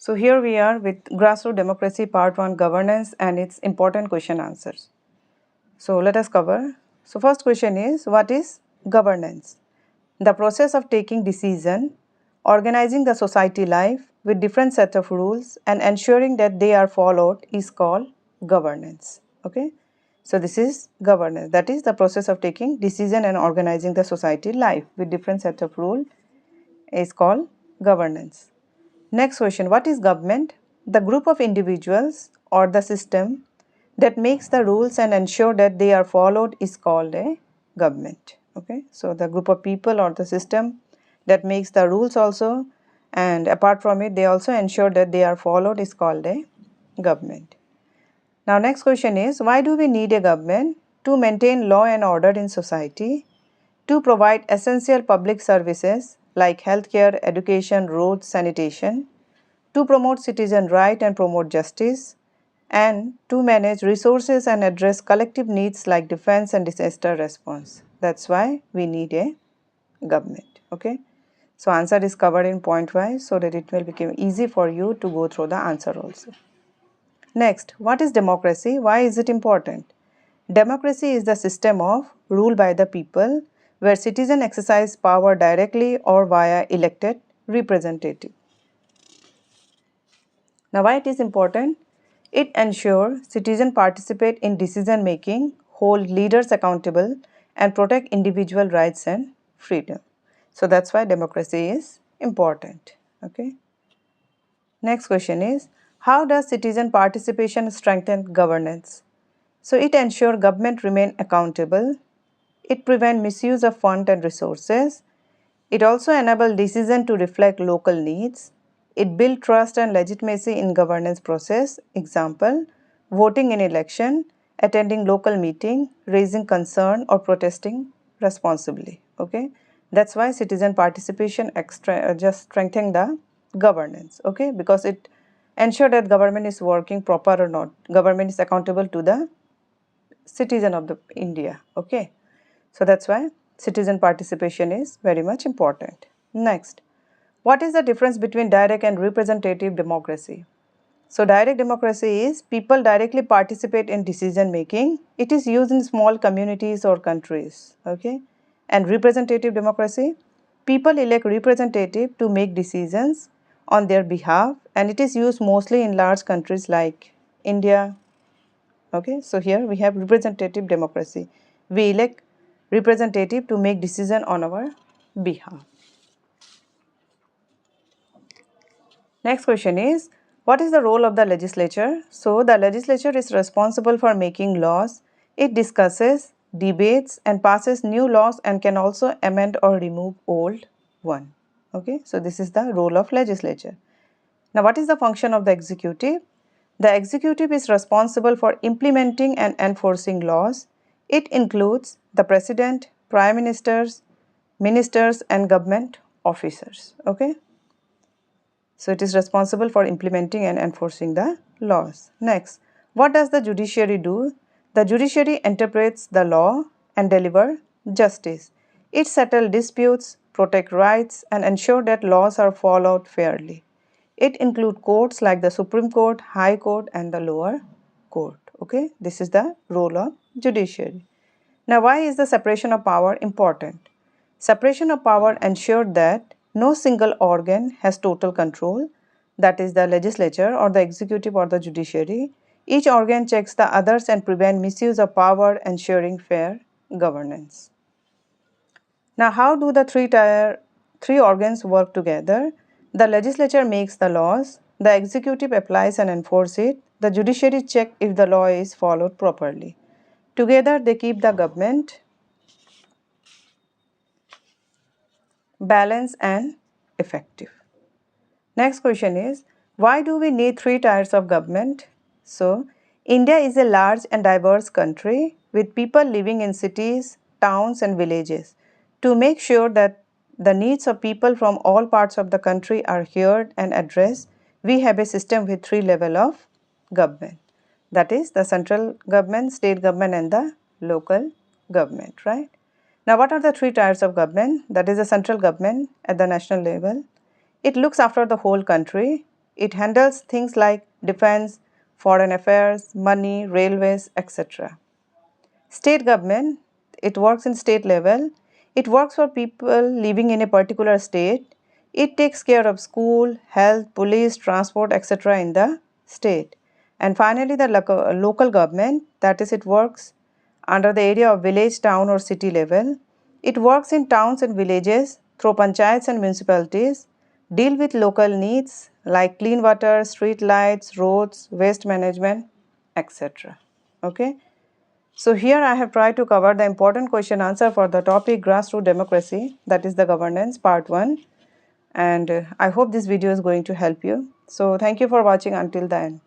So here we are with Grassroots Democracy Part 1 Governance and its important question answers. So let us cover. So first question is, what is governance? The process of taking decision, organizing the society life with different set of rules and ensuring that they are followed is called governance. Okay. So this is governance. That is the process of taking decision and organizing the society life with different set of rules is called governance. Next question, what is government? The group of individuals or the system that makes the rules and ensure that they are followed is called a government. Okay, so the group of people or the system that makes the rules also, and apart from it they also ensure that they are followed is called a government. Now next question is, why do we need a government? To maintain law and order in society, to provide essential public services like healthcare, education, roads, sanitation, to promote citizen right and promote justice, and to manage resources and address collective needs like defense and disaster response. That's why we need a government. Okay. So answer is covered in point wise so that it will become easy for you to go through the answer also. Next, what is democracy? Why is it important? Democracy is the system of rule by the people where citizens exercise power directly or via elected representative. Now, why it is important? It ensures citizens participate in decision making, hold leaders accountable, and protect individual rights and freedom. So that's why democracy is important. Okay. Next question is, how does citizen participation strengthen governance? So it ensures government remain accountable. It prevents misuse of funds and resources. It also enables decisions to reflect local needs. It builds trust and legitimacy in governance process. Example, voting in election, attending local meeting, raising concern or protesting responsibly. Okay, that's why citizen participation just strengthen the governance. Okay, because it ensure that government is working proper or not. Government is accountable to the citizen of the India. Okay, so that's why citizen participation is very much important. Next, what is the difference between direct and representative democracy? So direct democracy is people directly participate in decision making. It is used in small communities or countries. Okay, and representative democracy, people elect representative to make decisions on their behalf, and it is used mostly in large countries like India. Okay, so here we have representative democracy. We elect representative to make decision on our behalf. Next question is, what is the role of the legislature? So the legislature is responsible for making laws. It discusses, debates and passes new laws and can also amend or remove old one. Okay, so this is the role of legislature. Now what is the function of the executive? The executive is responsible for implementing and enforcing laws. It includes the president, prime ministers, ministers and government officers. Okay. So it is responsible for implementing and enforcing the laws. Next, what does the judiciary do? The judiciary interprets the law and delivers justice. It settles disputes, protects rights and ensures that laws are followed fairly. It includes courts like the Supreme Court, High Court and the lower court. Okay, this is the role of judiciary. Now, why is the separation of power important? Separation of power ensures that no single organ has total control, that is the legislature or the executive or the judiciary. Each organ checks the others and prevents misuse of power, ensuring fair governance. Now, how do the three organs work together? The legislature makes the laws, the executive applies and enforces it, the judiciary checks if the law is followed properly. Together, they keep the government balanced and effective. Next question is, why do we need three tiers of government? So, India is a large and diverse country with people living in cities, towns and villages. To make sure that the needs of people from all parts of the country are heard and addressed, we have a system with three levels of government. That is the central government, state government and the local government, right? Now, what are the three tiers of government? That is the central government at the national level. It looks after the whole country. It handles things like defense, foreign affairs, money, railways, etc. State government, it works in state level. It works for people living in a particular state. It takes care of school, health, police, transport, etc. in the state. And finally, the local government, that is, it works under the area of village, town or city level. It works in towns and villages through panchayats and municipalities, deal with local needs like clean water, street lights, roads, waste management, etc. Okay. So here I have tried to cover the important question answer for the topic grassroots democracy, that is the governance part 1, and I hope this video is going to help you. So thank you for watching until the end.